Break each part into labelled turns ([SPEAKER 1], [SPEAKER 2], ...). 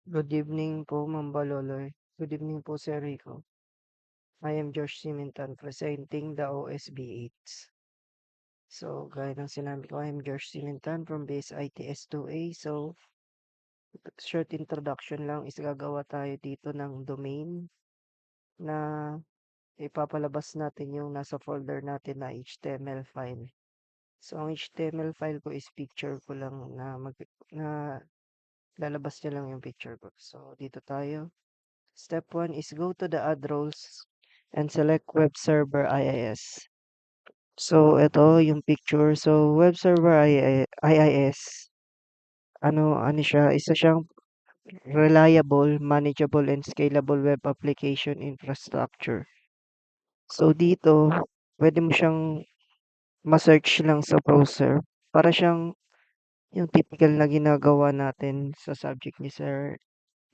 [SPEAKER 1] Good evening po, Ma'am Baloloy. Good evening po, Sir Rico. I am Josh Simintan presenting the OSB8s. So, gaya ng sinabi ko, I am Josh Simintan from base ITS2A. So, short introduction lang is gagawa tayo dito ng domain na ipapalabas natin yung nasa folder natin na HTML file. So, ang HTML file ko is picture ko lang na lalabas niya lang yung picture ko. So, dito tayo. Step 1 is go to the add roles and select web server IIS. So, ito yung picture. So, web server IIS, ano siya, isa siyang reliable, manageable, and scalable web application infrastructure. So, dito, pwede mo siyang ma-search lang sa browser. Para siyang yung typical na ginagawa natin sa subject ni Sir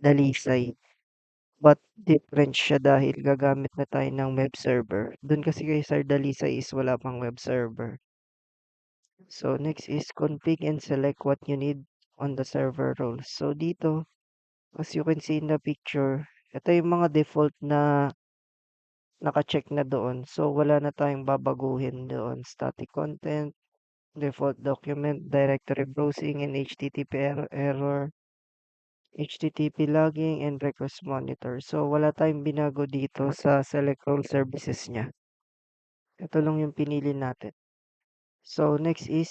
[SPEAKER 1] Dalisay. But different siya dahil gagamit na tayo ng web server. Dun kasi kay Sir Dalisay is wala pang web server. So next is config and select what you need on the server roles. So dito, as you can see in the picture, ito yung mga default na naka-check na doon. So wala na tayong babaguhin doon. Static content, default document, directory browsing, and HTTP error, HTTP logging, and request monitor. So wala tayong binago dito sa select role services niya. Ito lang yung pinili natin. So next is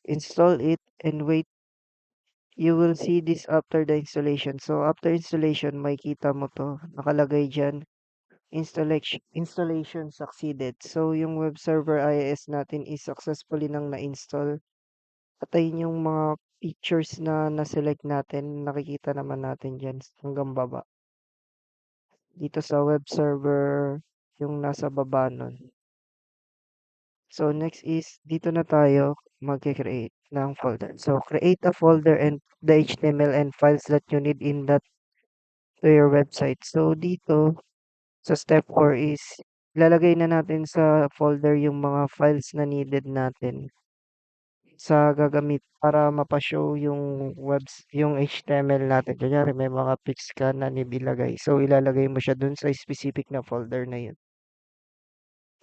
[SPEAKER 1] install it and wait. You will see this after the installation. So after installation, makikita mo to. Nakalagay dyan, installation succeeded. So yung web server IIS natin is successfully nang na-install. At ayun yung mga pictures na na-select natin. Nakikita naman natin dyan hanggang baba. Dito sa web server, yung nasa baba nun. So next is dito na tayo magke-create ng folder. So create a folder and the HTML and files that you need in that to your website. So dito sa step 4 is ilalagay na natin sa folder yung mga files na needed natin sa gagamit para mapa-show yung HTML natin. Kunyari may mga pics ka na nibilagay. So ilalagay mo siya dun sa specific na folder na yun.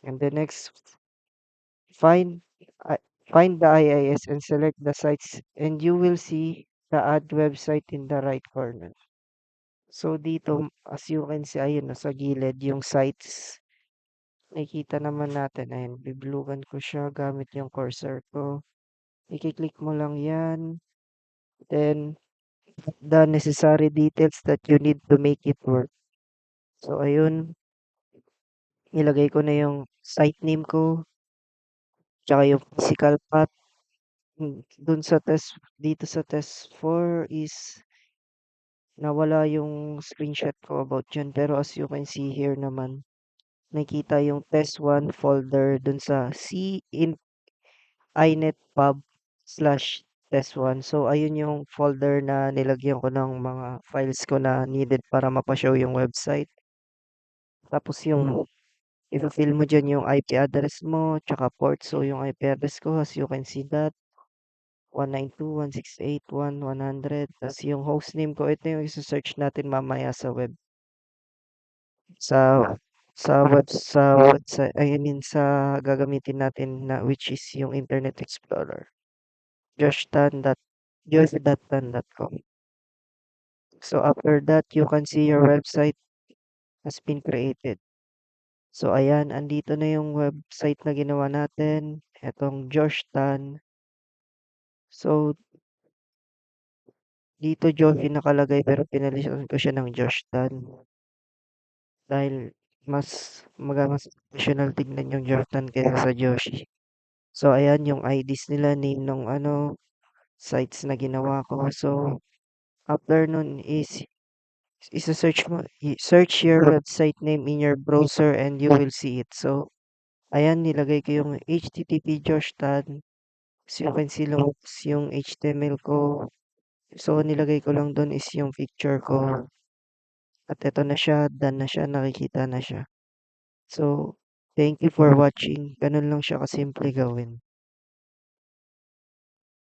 [SPEAKER 1] And the next, find uh, find the IIS and select the sites and you will see the add website in the right corner. So dito, as you can see, ayun, sa gilid, yung sites. Nakikita naman natin, ayun, biblugan ko siya gamit yung cursor ko. I-click mo lang yan. Then, the necessary details that you need to make it work. So, ayun, nilagay ko na yung site name ko, tsaka yung physical path. Dun sa dito sa test 4 is nawala yung screenshot ko about dyan. Pero as you can see here naman, nakita yung test 1 folder dun sa C in inetpub/test1. So, ayun yung folder na nilagyan ko ng mga files ko na needed para mapa-show yung website. Tapos yung i-fill mo dyan yung IP address mo, tsaka port. So, yung IP address ko, as you can see that, 192.168.1.100. Tapos yung hostname ko, ito yung isa-search natin mamaya sa web. Sa website, I mean sa gagamitin natin na which is yung Internet Explorer. joshtan.com. So after that, you can see your website has been created. So ayan, andito na yung website na ginawa natin. Etong Josh Tan. So dito Joshi nakalagay pero pinalitan ko siya ng Josh Tan. Dahil mas professional tignan yung Josh Tan kaysa sa Joshi. So ayan yung IDs nila, name ng sites na ginawa ko. So after nun is search mo, search your website name in your browser and you will see it. So, ayan, nilagay ko yung HTTP Joshtan. So, you can see lumabas yung HTML ko. So, nilagay ko lang doon is yung picture ko. At ito na siya, done na siya, nakikita na siya. So, thank you for watching. Ganun lang siya kasimple gawin.